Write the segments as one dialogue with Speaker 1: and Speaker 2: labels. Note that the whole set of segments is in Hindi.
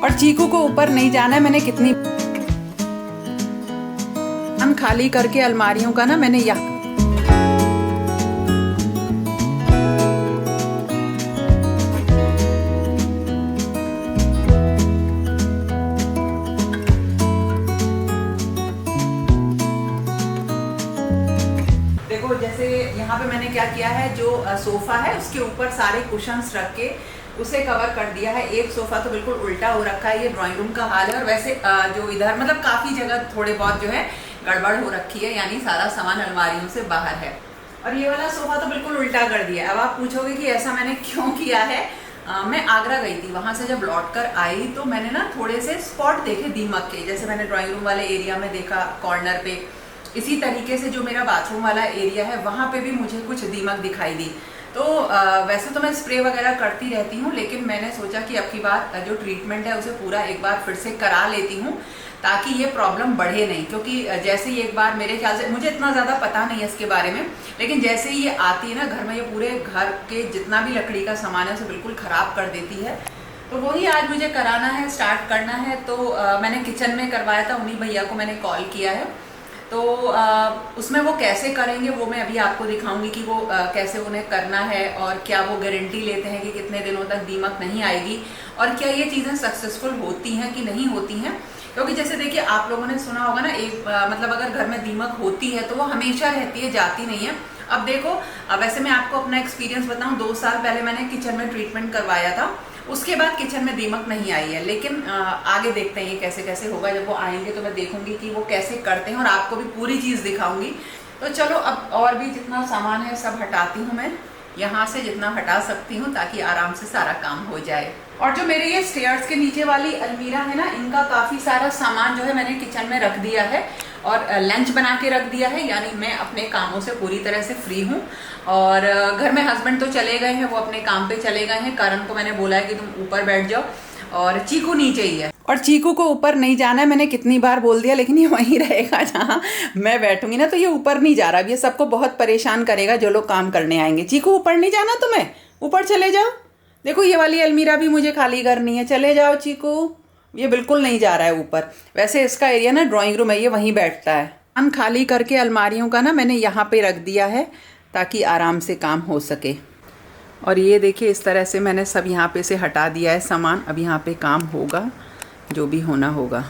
Speaker 1: और चीकू को ऊपर नहीं जाना है। मैंने कितनी खाली करके अलमारियों का ना मैंने यहाँ देखो, जैसे यहाँ पे मैंने क्या किया है, जो सोफा है उसके ऊपर सारे कुशन्स रख के उसे कवर कर दिया है। एक सोफा तो बिल्कुल उल्टा हो रखा है, ये ड्राइंग रूम का हाल है। और वैसे जो इधर मतलब काफी जगह थोड़े बहुत जो है गड़बड़ हो रखी है, यानी सारा सामान अलमारियों से बाहर है। और ये वाला सोफा तो बिल्कुल उल्टा कर दिया है। अब आप पूछोगे कि ऐसा मैंने क्यों किया है। मैं आगरा गई थी, वहां से जब लौट कर आई तो मैंने ना थोड़े से स्पॉट देखे दीमक के। जैसे मैंने ड्राइंग रूम वाले एरिया में देखा कॉर्नर पे, इसी तरीके से जो मेरा बाथरूम वाला एरिया है वहां पे भी मुझे कुछ दीमक दिखाई दी। तो वैसे तो मैं स्प्रे वगैरह करती रहती हूँ, लेकिन मैंने सोचा कि अब की बार जो ट्रीटमेंट है उसे पूरा एक बार फिर से करा लेती हूँ, ताकि ये प्रॉब्लम बढ़े नहीं। क्योंकि जैसे ही एक बार, मेरे ख्याल से, मुझे इतना ज़्यादा पता नहीं है इसके बारे में, लेकिन जैसे ही ये आती है ना घर में, ये पूरे घर के जितना भी लकड़ी का सामान है उसे बिल्कुल ख़राब कर देती है। तो वही आज मुझे कराना है, स्टार्ट करना है। तो मैंने किचन में करवाया था, उन्हीं भैया को मैंने कॉल किया है। तो उसमें वो कैसे करेंगे वो मैं अभी आपको दिखाऊंगी कि वो कैसे उन्हें करना है, और क्या वो गारंटी लेते हैं कि कितने दिनों तक दीमक नहीं आएगी, और क्या ये चीज़ें सक्सेसफुल होती हैं कि नहीं होती हैं। क्योंकि जैसे देखिए, आप लोगों ने सुना होगा ना, एक मतलब अगर घर में दीमक होती है तो वो हमेशा रहती है, जाती नहीं है। अब देखो, वैसे मैं आपको अपना एक्सपीरियंस बताऊं, 2 साल पहले मैंने किचन में ट्रीटमेंट करवाया था, उसके बाद किचन में दीमक नहीं आई है। लेकिन आगे देखते हैं ये कैसे कैसे होगा। जब वो आएंगे तो मैं देखूंगी कि वो कैसे करते हैं, और आपको भी पूरी चीज़ दिखाऊंगी। तो चलो, अब और भी जितना सामान है सब हटाती हूँ मैं यहाँ से, जितना हटा सकती हूँ, ताकि आराम से सारा काम हो जाए। और जो मेरे ये स्टेयर्स के नीचे वाली अलमीरा है ना, इनका काफ़ी सारा सामान जो है मैंने किचन में रख दिया है, और लंच बना के रख दिया है। यानी मैं अपने कामों से पूरी तरह से फ्री हूँ। और घर में हस्बैंड तो चले गए हैं, वो अपने काम पे चले गए हैं। करण को मैंने बोला है कि तुम ऊपर बैठ जाओ, और चीकू नीचे ही है। और चीकू को ऊपर नहीं जाना है, मैंने कितनी बार बोल दिया, लेकिन ये वहीं रहेगा जहाँ मैं बैठूंगी ना। तो ये ऊपर नहीं जा रहा, अब ये सबको बहुत परेशान करेगा जो लोग काम करने आएंगे। चीकू, ऊपर नहीं जाना तुम्हें, ऊपर चले जाओ। देखो, ये वाली अलमीरा भी मुझे खाली करनी है, चले जाओ चीकू। ये बिल्कुल नहीं जा रहा है ऊपर। वैसे इसका एरिया ना ड्राइंग रूम है, ये वहीं बैठता है। सामान खाली करके अलमारियों का ना मैंने यहाँ पे रख दिया है, ताकि आराम से काम हो सके। और ये देखिए, इस तरह से मैंने सब यहाँ पे से हटा दिया है सामान। अब यहाँ पे काम होगा, जो भी होना होगा।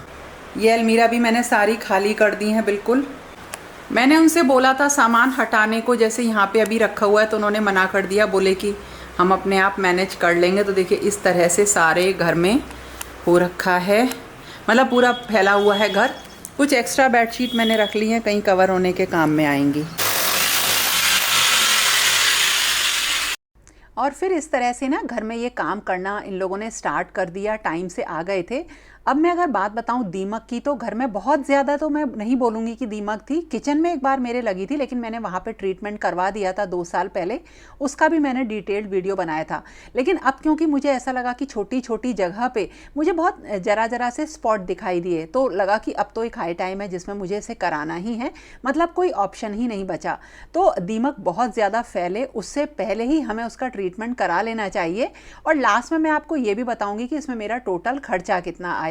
Speaker 1: ये अलमीरा भी मैंने सारी खाली कर दी है बिल्कुल। मैंने उनसे बोला था सामान हटाने को, जैसे यहाँ पे अभी रखा हुआ है, तो उन्होंने मना कर दिया, बोले कि हम अपने आप मैनेज कर लेंगे। तो देखिए, इस तरह से सारे घर में हो रखा है, मतलब पूरा फैला हुआ है घर। कुछ एक्स्ट्रा बेडशीट मैंने रख ली हैं, कहीं कवर होने के काम में आएंगी। और फिर इस तरह से ना घर में ये काम करना इन लोगों ने स्टार्ट कर दिया, टाइम से आ गए थे। अब मैं अगर बात बताऊं दीमक की, तो घर में बहुत ज़्यादा तो मैं नहीं बोलूँगी कि दीमक थी। किचन में एक बार मेरे लगी थी, लेकिन मैंने वहाँ पे ट्रीटमेंट करवा दिया था 2 साल पहले, उसका भी मैंने डिटेल्ड वीडियो बनाया था। लेकिन अब क्योंकि मुझे ऐसा लगा कि छोटी छोटी जगह पे मुझे बहुत ज़रा ज़रा से स्पॉट दिखाई दिए, तो लगा कि अब तो एक हाई टाइम है जिसमें मुझे इसे कराना ही है, मतलब कोई ऑप्शन ही नहीं बचा। तो दीमक बहुत ज़्यादा फैले उससे पहले ही हमें उसका ट्रीटमेंट करा लेना चाहिए। और लास्ट में मैं आपको ये भी बताऊँगी कि इसमें मेरा टोटल खर्चा कितना आया।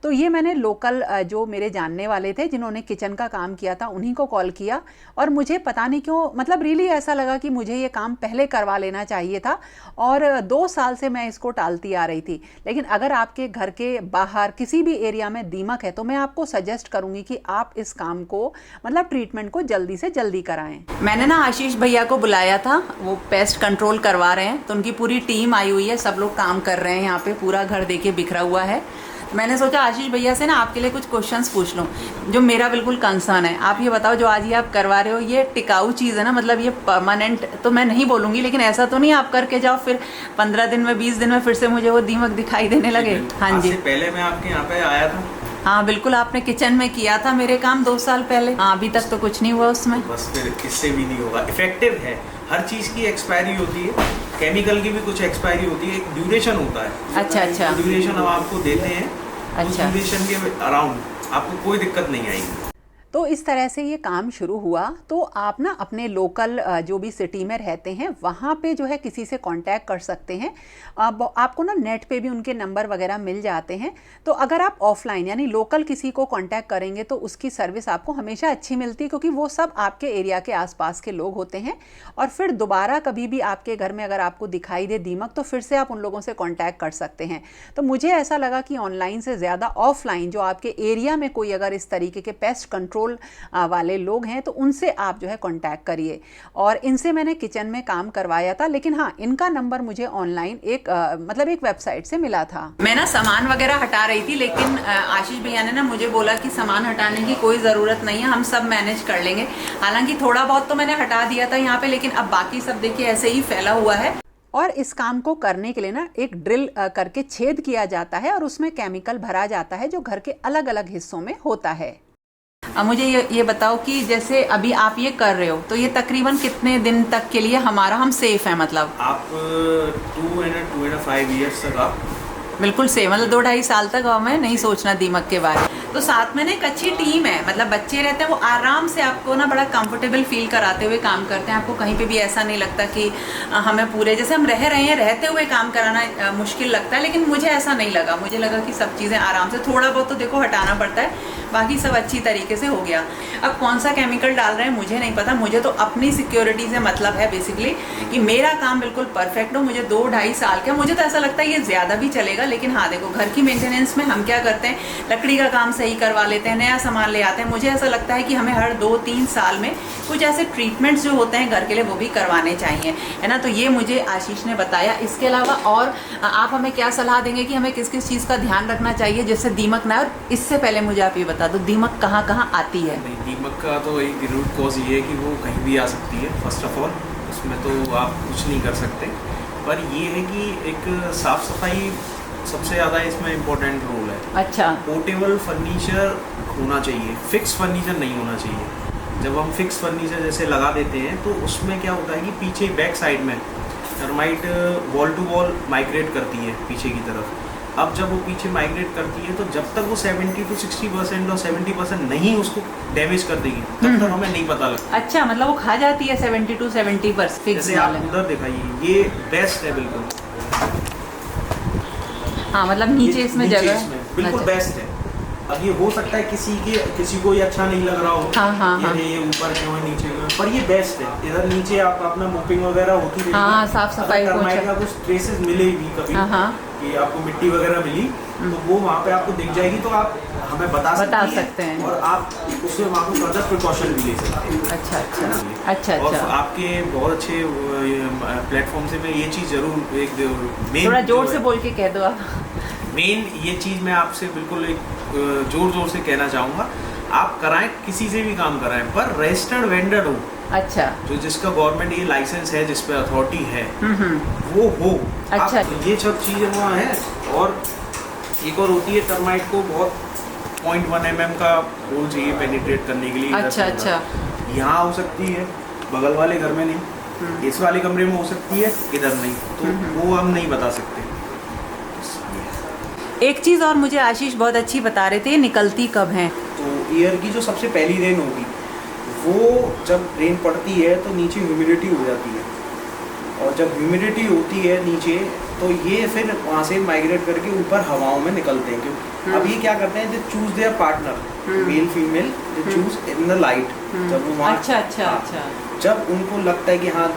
Speaker 1: तो ये मैंने लोकल जो मेरे जानने वाले थे जिन्होंने किचन का काम किया था, उन्हीं को कॉल किया। और मुझे पता नहीं क्यों, मतलब रियली ऐसा लगा कि मुझे ये काम पहले करवा लेना चाहिए था, और 2 साल से मैं इसको टालती आ रही थी। लेकिन अगर आपके घर के बाहर किसी भी एरिया में दीमक है, तो मैं आपको सजेस्ट करूंगी कि आप इस काम को, मतलब ट्रीटमेंट को जल्दी से जल्दी कराएं। मैंने ना आशीष भैया को बुलाया था, वो पेस्ट कंट्रोल करवा रहे हैं, तो उनकी पूरी टीम आई हुई है, सब लोग काम कर रहे हैं। यहाँ पे पूरा घर देखिए बिखरा हुआ है। मैंने सोचा आशीष भैया से ना आपके लिए कुछ क्वेश्चंस पूछ लूँ, जो मेरा बिल्कुल कंसर्न है। आप ये बताओ, जो आज ये आप करवा रहे हो, ये टिकाऊ चीज़ है ना, मतलब ये परमानेंट तो मैं नहीं बोलूँगी, लेकिन ऐसा तो नहीं आप करके जाओ फिर 15 दिन में 20 दिन में फिर से मुझे वो दीमक दिखाई देने लगे। हाँ जी,
Speaker 2: पहले मैं आपके यहाँ पे आया था।
Speaker 1: हाँ बिल्कुल, आपने किचन में किया था मेरे काम 2 साल पहले। हाँ, अभी तक तो कुछ नहीं हुआ उसमें।
Speaker 2: बस फिर इससे भी नहीं होगा। इफेक्टिव है, हर चीज़ की एक्सपायरी होती है, केमिकल की भी कुछ एक्सपायरी होती है, एक ड्यूरेशन होता है।
Speaker 1: अच्छा।
Speaker 2: ड्यूरेशन हम आपको देते हैं,
Speaker 1: अच्छा।
Speaker 2: ड्यूरेशन के अराउंड आपको कोई दिक्कत नहीं आएगी।
Speaker 1: तो इस तरह से ये काम शुरू हुआ। तो आप ना अपने लोकल जो भी सिटी में रहते हैं वहाँ पे जो है किसी से कांटेक्ट कर सकते हैं। आपको ना नेट पे भी उनके नंबर वगैरह मिल जाते हैं। तो अगर आप ऑफलाइन यानी लोकल किसी को कांटेक्ट करेंगे तो उसकी सर्विस आपको हमेशा अच्छी मिलती है, क्योंकि वो सब आपके एरिया के आसपास के लोग होते हैं। और फिर दोबारा कभी भी आपके घर में अगर आपको दिखाई दे दीमक तो फिर से आप उन लोगों से कांटेक्ट कर सकते हैं। तो मुझे ऐसा लगा कि ऑनलाइन से ज़्यादा ऑफलाइन जो आपके एरिया में कोई अगर इस तरीके के पेस्ट कंट्रोल वाले लोग हैं तो उनसे आप जो है कांटेक्ट करिए। और इनसे मैंने किचन में काम करवाया था, लेकिन हाँ, इनका नंबर मुझे ऑनलाइन एक वेबसाइट से मिला था। मैं ना सामान वगैरह हटा रही थी, लेकिन आशीष भैया ने ना मुझे बोला कि सामान हटाने की कोई ज़रूरत नहीं है, हम सब मैनेज कर लेंगे। हालांकि थोड़ा बहुत तो मैंने हटा दिया था यहाँ पे, लेकिन अब बाकी सब देखिए ऐसे ही फैला हुआ है। और इस काम को करने के लिए ना एक ड्रिल करके छेद किया जाता है और उसमें केमिकल भरा जाता है जो घर के अलग अलग हिस्सों में होता है। अब मुझे ये बताओ कि जैसे अभी आप ये कर रहे हो तो ये तकरीबन कितने दिन तक के लिए हम सेफ है? मतलब
Speaker 2: आप 2.5 ईयर्स तक आप
Speaker 1: बिल्कुल सेफ, मतलब 2-2.5 साल तक हमें नहीं सोचना दीमक के बारे में। तो साथ में ना एक अच्छी टीम है, मतलब बच्चे रहते हैं, वो आराम से आपको ना बड़ा कंफर्टेबल फील कराते हुए काम करते हैं। आपको कहीं पे भी ऐसा नहीं लगता कि हमें पूरे जैसे हम रह रहे हैं रहते हुए काम कराना मुश्किल लगता है, लेकिन मुझे ऐसा नहीं लगा। मुझे लगा कि सब चीज़ें आराम से, थोड़ा बहुत तो देखो हटाना पड़ता है, बाकी सब अच्छी तरीके से हो गया। अब कौन सा केमिकल डाल रहे हैं मुझे नहीं पता, मुझे तो अपनी सिक्योरिटी से मतलब है बेसिकली कि मेरा काम बिल्कुल परफेक्ट हो। मुझे 2-2.5 साल का, मुझे तो ऐसा लगता है ये ज़्यादा भी चलेगा, लेकिन हाँ देखो घर की मेंटेनेंस में हम क्या करते हैं, लकड़ी का काम सही करवा लेते हैं, नया सामान ले आते हैं। मुझे ऐसा लगता है कि हमें हर 2-3 साल में कुछ ऐसे ट्रीटमेंट्स जो होते हैं घर के लिए वो भी करवाने चाहिए, है ना। तो ये मुझे आशीष ने बताया। इसके अलावा और आप हमें क्या सलाह देंगे कि हमें किस किस चीज़ का ध्यान रखना चाहिए जिससे दीमक ना? और इससे पहले मुझे आप ये बता दो दीमक कहाँ कहाँ आती है?
Speaker 2: नहीं, दीमक का तो एक रूट कॉज ये है कि वो कहीं भी आ सकती है। फर्स्ट ऑफ ऑल उसमें तो आप कुछ नहीं कर सकते, पर ये है कि एक साफ़ सफाई सबसे ज़्यादा इसमें इम्पोर्टेंट रोल है।
Speaker 1: अच्छा।
Speaker 2: पोर्टेबल फर्नीचर होना चाहिए, फिक्स फर्नीचर नहीं होना चाहिए। जब हम फिक्स फर्नीचर जैसे लगा देते हैं तो उसमें क्या होता है कि पीछे बैक साइड में termite wall to wall migrate करती है पीछे की तरफ। अब जब वो पीछे माइग्रेट करती है तो जब तक वो 70 to 60% और 70% नहीं उसको डैमेज कर देगी तब तक हमें नहीं पता लगता।
Speaker 1: अच्छा, मतलब वो खा जाती है 70 to 70%?
Speaker 2: जैसे आप उधर दिखाइए, ये बेस्ट है बिल्कुल।
Speaker 1: हाँ, मतलब नीचे इसमें जगह
Speaker 2: बिल्कुल
Speaker 1: अच्छा।
Speaker 2: बेस्ट है। अब ये हो सकता है किसी को ये अच्छा नहीं लग रहा हो,
Speaker 1: हाँ।
Speaker 2: ये ऊपर क्यों है नीचे क्यों है, पर ये बेस्ट है। इधर नीचे आप अपना मोपिंग वगैरह होती रहेगी।
Speaker 1: हाँ, साफ सफाई
Speaker 2: का कुछ ट्रेसेस मिले भी कभी कि आपको मिट्टी वगैरह मिली तो वो वहाँ पे आपको दिख जाएगी, तो आप हमें बता सकते हैं और आप उससे वहाँ को फर्दर प्रिकॉशन भी ले सकते हैं। अच्छा। और आपके बहुत अच्छे प्लेटफॉर्म से मैं ये चीज़ जरूर एक मेन,
Speaker 1: थोड़ा जोर से बोल के कह दो आप।
Speaker 2: मेन ये चीज़ मैं आपसे बिल्कुल एक जोर से कहना चाहूँगा, आप कराएं, किसी से भी काम कराएं, पर रजिस्टर्ड वेंडर हो। अच्छा। जो जिसका गवर्नमेंट ये लाइसेंस है, जिस पे अथॉरिटी है, वो हो। अच्छा। ये सब चीज़ें वहाँ है। और एक और होती है टर्माइट को बहुत 0.1 mm का होल चाहिए पेनिट्रेट करने के लिए। अच्छा। यहाँ हो सकती है, बगल वाले घर में नहीं, इस वाले कमरे में हो सकती है, इधर नहीं, तो वो हम नहीं बता सकते। एक चीज़ और मुझे आशीष बहुत अच्छी बता रहे थे, निकलती कब है? तो ईयर की जो सबसे पहली रेन होगी, वो जब रेन पड़ती है तो नीचे ह्यूमिडिटी हो जाती है, और जब ह्यूमिडिटी होती है नीचे तो ये फिर वहाँ से माइग्रेट करके ऊपर हवाओं में निकलते हैं। क्यों? अब ये क्या करते हैं, they choose there partner, male female, they choose in the light. जब वो वहाँ अच्छा। जब उनको लगता है कि हाँ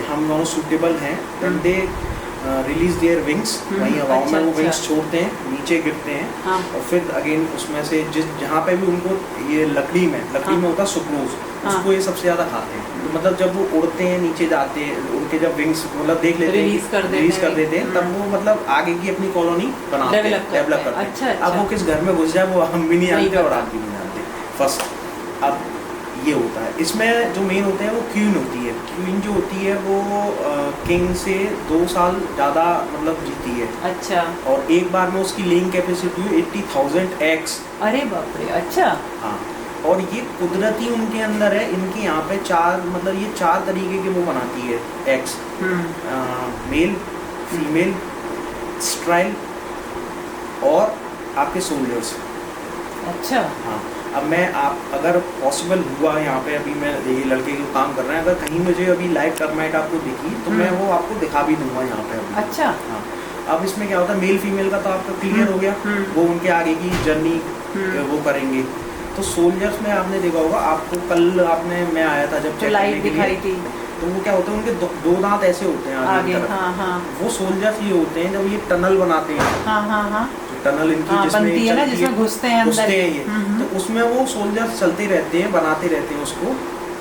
Speaker 2: हम दोनों सूटेबल हैं, then they release their wings, वहीं हवाओं में वो विंग्स छोड़ते हैं, नीचे गिरते हैं। और फिर अगेन उसमें से जहाँ पे भी उनको ये लकड़ी में होता है सुक्रोज, उसको ये सबसे ज़्यादा खाते हैं। तो मतलब जब वो उड़ते हैं नीचे जाते हैं, उनके जब विंग्स मतलब देख लेते हैं, रिलीज कर देते हैं, तब वो मतलब आगे की अपनी कॉलोनी बनाते हैं, डेवलप करते हैं। अब वो किस घर में घुस जाए वो हम भी नहीं जानते और आप भी नहीं जानते। फर्स्ट अब ये होता है। इसमें जो मेन होते हैं वो क्वीन होती है। क्वीन जो होती है वो किंग से 2 साल ज़्यादा मतलब जीती है। अच्छा। और एक बार में उसकी लेइंग कैपेसिटी 80,000 एग्स। अरे बाप रे। अच्छा। हाँ, और ये कुदरती उनके अंदर है। इनके यहाँ पे 4 तरीके के वो बनाती है एग्स, मेल, फीमेल, स्ट्राइल और आपके सोल्जर्स। अच्छा। हाँ, अब मैं आप अगर पॉसिबल हुआ यहाँ पे, अभी मैं ये लड़के जो काम कर रहे हैं, अगर कहीं मुझे अभी लाइव टर्माइट आपको दिखी तो मैं वो आपको दिखा भी दूंगा यहाँ पे अभी।
Speaker 1: अच्छा।
Speaker 2: हाँ, अब इसमें क्या होता है, मेल फीमेल का तो आपका क्लियर हो गया, वो उनके आगे की जर्नी वो करेंगे। तो सोल्जर्स में आपने देखा होगा, आपको कल मैं आया था जब
Speaker 1: लाइव दिखाई थी,
Speaker 2: तो वो क्या होते हैं, उनके दो दांत ऐसे होते हैं आगे की तरफ।
Speaker 1: हाँ हाँ।
Speaker 2: वो सोल्जर्स ये होते हैं जब ये टनल बनाते हैं।
Speaker 1: हाँ हाँ हाँ।
Speaker 2: टनल इनकी
Speaker 1: बनती है ना, जिसमें घुसते हैं अंदर
Speaker 2: ये, तो उसमें वो सोल्जर्स चलते रहते हैं, बनाते रहते हैं उसको,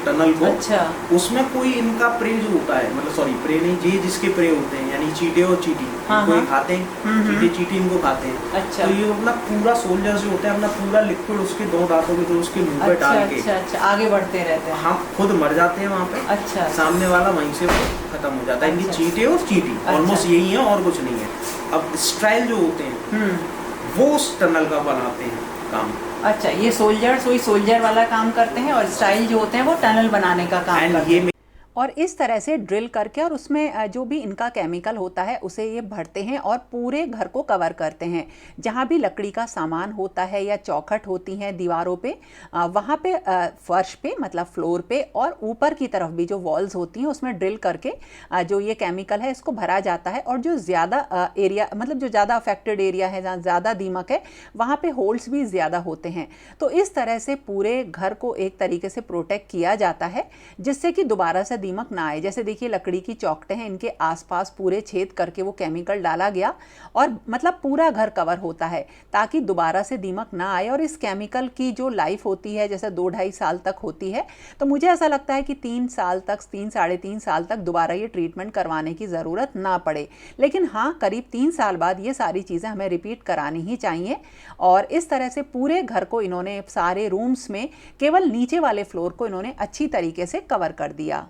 Speaker 2: टनल को।
Speaker 1: अच्छा। उसमें
Speaker 2: कोई इनका प्रे जो होता है, मतलब सॉरी प्रे नहीं, ये जिसके प्रे होते हैं, यानी चींटे और चींटी, इनको ये खाते हैं, चींटे चींटी इनको खाते हैं।
Speaker 1: अच्छा।
Speaker 2: तो ये अपना पूरा सोल्जर्स जो होते हैं अपना पूरा लिक्विड उसके दो दांतों के थ्रू उसके मुंह पे डाल के
Speaker 1: अच्छा आगे बढ़ते रहते हैं।
Speaker 2: हाँ, खुद मर जाते हैं वहाँ पे।
Speaker 1: अच्छा।
Speaker 2: सामने वाला वहीं से वो खत्म हो जाता है। इनकी चींटे और चींटी ऑलमोस्ट यही है और कुछ नहीं है। अब स्ट्राइल जो होते हैं वो उस टनल का बनाते हैं काम।
Speaker 1: अच्छा, ये सोल्जर्स वही सोल्जर वाला काम करते हैं और स्टाइल जो होते हैं वो टनल बनाने का काम करते हैं। और इस तरह से ड्रिल करके और उसमें जो भी इनका केमिकल होता है उसे ये भरते हैं और पूरे घर को कवर करते हैं। जहाँ भी लकड़ी का सामान होता है या चौखट होती हैं दीवारों पे, वहाँ पे फर्श पे मतलब फ्लोर पे और ऊपर की तरफ भी जो वॉल्स होती हैं उसमें ड्रिल करके जो ये केमिकल है इसको भरा जाता है। और जो ज़्यादा एरिया मतलब जो ज़्यादा अफेक्टेड एरिया है, जहाँ ज़्यादा दीमक है, वहाँ पे होल्स भी ज़्यादा होते हैं। तो इस तरह से पूरे घर को एक तरीके से प्रोटेक्ट किया जाता है जिससे कि दोबारा से दीमक ना आए। जैसे देखिए लकड़ी की चौखटें हैं, इनके आसपास पूरे छेद करके वो केमिकल डाला गया और मतलब पूरा घर कवर होता है ताकि दोबारा से दीमक ना आए। और इस केमिकल की जो लाइफ होती है जैसे 2-2.5 साल तक होती है, तो मुझे ऐसा लगता है कि 3 साल तक 3-3.5 साल तक दोबारा ये ट्रीटमेंट करवाने की ज़रूरत ना पड़े। लेकिन हाँ, करीब 3 साल बाद ये सारी चीज़ें हमें रिपीट करानी ही चाहिए। और इस तरह से पूरे घर को इन्होंने सारे रूम्स में केवल नीचे वाले फ्लोर को इन्होंने अच्छी तरीके से कवर कर दिया।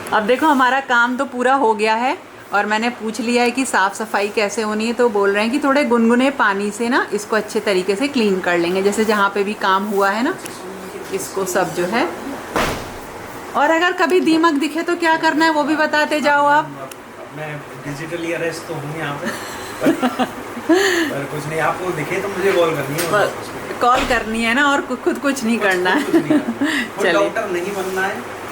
Speaker 1: अब देखो हमारा काम तो पूरा हो गया है और मैंने पूछ लिया है कि साफ़ सफाई कैसे होनी है, तो बोल रहे हैं कि थोड़े गुनगुने पानी से ना इसको अच्छे तरीके से क्लीन कर लेंगे। जैसे जहाँ पे भी काम हुआ है ना, इसको सब जो है। और अगर कभी दीमक दिखे तो क्या करना है वो भी बताते जाओ आप।
Speaker 2: मैं डिजिटली अरेस्ट तो हूँ यहाँ पे पर कुछ नहीं, आपको दिखे तो मुझे कॉल करनी है,
Speaker 1: कॉल करनी है ना, और खुद कुछ नहीं करना है।
Speaker 2: चलिए, डॉक्टर नहीं बनना है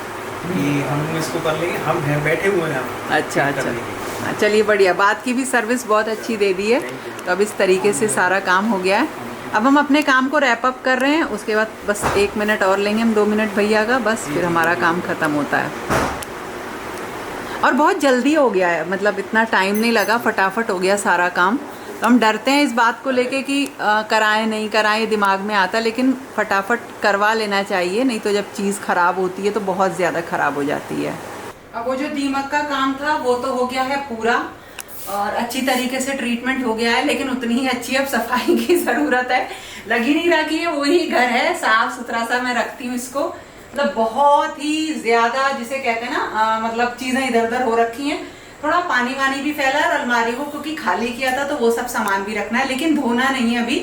Speaker 2: कि हम इसको कर लेंगे, हम बैठे हुए हैं।
Speaker 1: अच्छा अच्छा, चलिए बढ़िया, बात की भी सर्विस बहुत अच्छी दे दी है। तो अब इस तरीके से सारा काम हो गया है। अब हम अपने काम को रैप अप कर रहे हैं, उसके बाद बस 1 मिनट और लेंगे हम, 2 मिनट भैया का, बस फिर हमारा काम ख़त्म होता है। और बहुत जल्दी हो गया है, मतलब इतना टाइम नहीं लगा, फटाफट हो गया सारा काम। तो हम डरते हैं इस बात को लेके कि कराएं नहीं कराएं, दिमाग में आता, लेकिन फटाफट करवा लेना चाहिए, नहीं तो जब चीज़ ख़राब होती है तो बहुत ज़्यादा ख़राब हो जाती है। अब वो जो दीमक का काम था वो तो हो गया है पूरा और अच्छी तरीके से ट्रीटमेंट हो गया है, लेकिन उतनी ही अच्छी अब सफाई की ज़रूरत है। लगी नहीं रहा कि ये वही घर है, साफ़ सुथरा सा मैं रखती हूँ इसको। मतलब बहुत ही ज़्यादा जिसे कहते हैं ना, मतलब चीज़ें इधर उधर हो रखी हैं। थोड़ा पानी वानी भी फैला है और अलमारी को क्योंकि खाली किया था तो वो सब सामान भी रखना है, लेकिन धोना नहीं है अभी,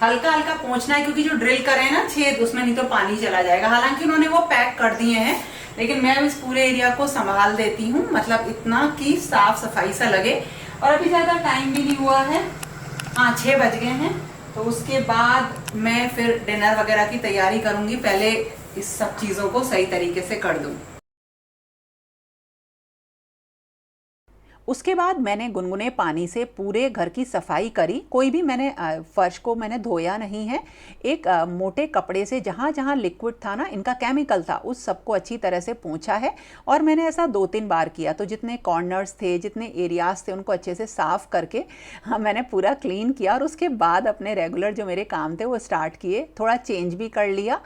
Speaker 1: हल्का हल्का पोंछना है क्योंकि जो ड्रिल करे ना छेद उसमें नहीं तो पानी चला जाएगा। हालांकि उन्होंने वो पैक कर दिए हैं, लेकिन मैं इस पूरे एरिया को संभाल देती हूँ, मतलब इतना कि साफ सफाई सा लगे। और अभी ज़्यादा टाइम भी नहीं हुआ है, हाँ 6 बज गए हैं। तो उसके बाद मैं फिर डिनर वगैरह की तैयारी करूँगी, पहले इस सब चीज़ों को सही तरीके से कर दूँ। उसके बाद मैंने गुनगुने पानी से पूरे घर की सफाई करी। कोई भी मैंने फर्श को मैंने धोया नहीं है। एक मोटे कपड़े से जहाँ जहाँ लिक्विड था ना, इनका केमिकल था, उस सबको अच्छी तरह से पोंछा है। और मैंने ऐसा 2-3 बार किया, तो जितने कॉर्नर्स थे, जितने एरियाज थे, उनको अच्छे से साफ़ करके मैंने पूरा क्लीन किया। और उसके बाद अपने रेगुलर जो मेरे काम थे वो स्टार्ट किए, थोड़ा चेंज भी कर लिया।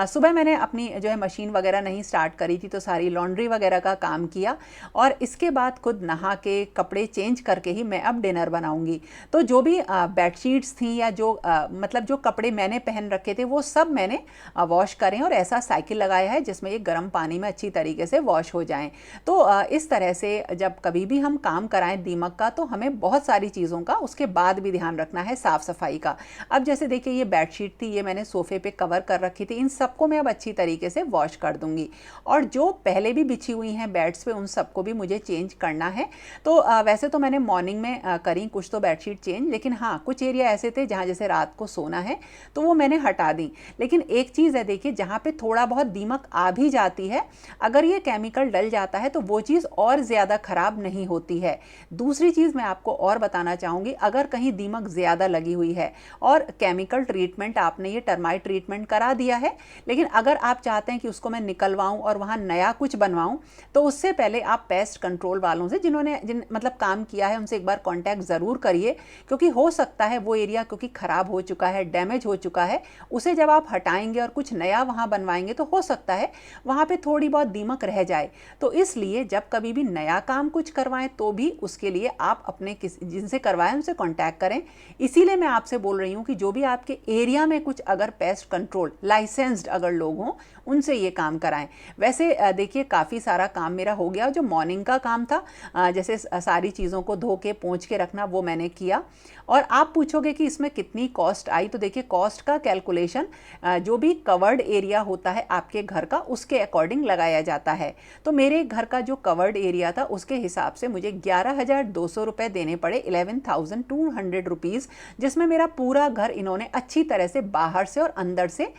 Speaker 1: सुबह मैंने अपनी जो है मशीन वगैरह नहीं स्टार्ट करी थी, तो सारी लॉन्ड्री वगैरह का काम किया। और इसके बाद खुद नहा के कपड़े चेंज करके ही मैं अब डिनर बनाऊंगी। तो जो भी बेडशीट्स थी या जो मतलब जो कपड़े मैंने पहन रखे थे वो सब मैंने वॉश करें, और ऐसा साइकिल लगाया है जिसमें ये गर्म पानी में अच्छी तरीके से वॉश हो जाएं। तो इस तरह से जब कभी भी हम काम कराएं दीमक का, तो हमें बहुत सारी चीज़ों का उसके बाद भी ध्यान रखना है, साफ़ सफाई का। अब जैसे देखिए ये बेडशीट थी, ये मैंने सोफ़े पे कवर कर रखी थी, इन सबको मैं अब अच्छी तरीके से वॉश कर दूंगी। और जो पहले भी बिछी हुई हैं बेड्स पे, उन सबको भी मुझे चेंज करना है। तो वैसे तो मैंने मॉर्निंग में करी कुछ तो बेडशीट चेंज, लेकिन हाँ कुछ एरिया ऐसे थे जहाँ जैसे रात को सोना है तो वो मैंने हटा दी। लेकिन एक चीज़ है, देखिए जहाँ पे थोड़ा बहुत दीमक आ भी जाती है, अगर ये केमिकल डल जाता है तो वो चीज़ और ज़्यादा ख़राब नहीं होती है। दूसरी चीज़ मैं आपको और बताना चाहूँगी, अगर कहीं दीमक ज़्यादा लगी हुई है और केमिकल ट्रीटमेंट आपने ये टर्माइट ट्रीटमेंट करा दिया है, लेकिन अगर आप चाहते हैं कि उसको मैं निकलवाऊँ और वहाँ नया कुछ बनवाऊँ, तो उससे पहले आप पेस्ट कंट्रोल वालों से जिन मतलब काम किया है उनसे एक बार कांटेक्ट ज़रूर करिए, क्योंकि हो सकता है वो एरिया क्योंकि ख़राब हो चुका है, डैमेज हो चुका है, उसे जब आप हटाएंगे और कुछ नया वहाँ बनवाएंगे तो हो सकता है वहाँ पे थोड़ी बहुत दीमक रह जाए। तो इसलिए जब कभी भी नया काम कुछ करवाएं तो भी उसके लिए आप अपने जिनसे करवाएं उनसे कांटेक्ट करें। इसीलिए मैं आपसे बोल रही हूँ कि जो भी आपके एरिया में कुछ अगर पेस्ट कंट्रोल लाइसेंस्ड अगर लोग हों उनसे ये काम कराएं। वैसे देखिए काफ़ी सारा काम मेरा हो गया। जो मॉर्निंग का काम था, जैसे सारी चीज़ों को धो के पोंछ के रखना, वो मैंने किया। और आप पूछोगे कि इसमें कितनी कॉस्ट आई, तो देखिए कॉस्ट का कैलकुलेशन जो भी कवर्ड एरिया होता है आपके घर का उसके अकॉर्डिंग लगाया जाता है। तो मेरे घर का जो कवर्ड एरिया था उसके हिसाब से मुझे 11,200 रुपये देने पड़े, 11,200 रुपीज़, जिसमें मेरा पूरा घर इन्होंने अच्छी तरह से बाहर से और अंदर से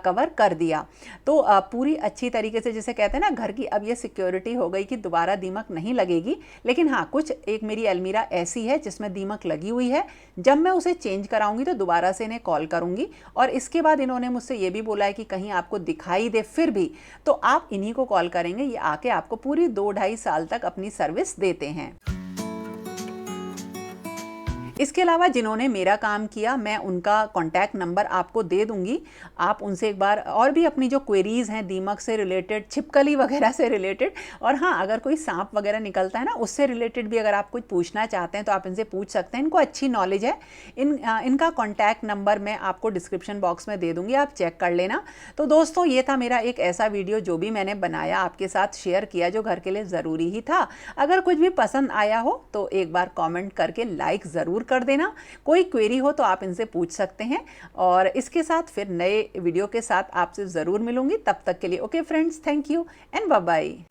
Speaker 1: कवर कर दिया। तो पूरी अच्छी तरीके से, जैसे कहते हैं ना घर की अब ये सिक्योरिटी हो गई कि दोबारा दीमक नहीं लगेगी। लेकिन हाँ कुछ एक मेरी अलमीरा ऐसी है जिसमें दीमक लगी हुई है, जब मैं उसे चेंज कराऊंगी तो दोबारा से इन्हें कॉल करूंगी। और इसके बाद इन्होंने मुझसे ये भी बोला है कि कहीं आपको दिखाई दे फिर भी तो आप इन्हीं को कॉल करेंगे, ये आके आपको पूरी 2-2.5 साल तक अपनी सर्विस देते हैं। इसके अलावा जिन्होंने मेरा काम किया मैं उनका कॉन्टैक्ट नंबर आपको दे दूंगी, आप उनसे एक बार और भी अपनी जो क्वेरीज़ हैं दीमक से रिलेटेड, छिपकली वगैरह से रिलेटेड, और हाँ अगर कोई सांप वगैरह निकलता है ना उससे रिलेटेड भी अगर आप कुछ पूछना चाहते हैं तो आप इनसे पूछ सकते हैं। इनको अच्छी नॉलेज है। इनका कॉन्टैक्ट नंबर मैं आपको डिस्क्रिप्शन बॉक्स में दे दूँगी, आप चेक कर लेना। तो दोस्तों ये था मेरा एक ऐसा वीडियो जो भी मैंने बनाया आपके साथ शेयर किया, जो घर के लिए ज़रूरी ही था। अगर कुछ भी पसंद आया हो तो एक बार कॉमेंट करके लाइक ज़रूर कर देना। कोई क्वेरी हो तो आप इनसे पूछ सकते हैं। और इसके साथ फिर नए वीडियो के साथ आपसे ज़रूर मिलूंगी। तब तक के लिए okay friends, thank you and bye bye.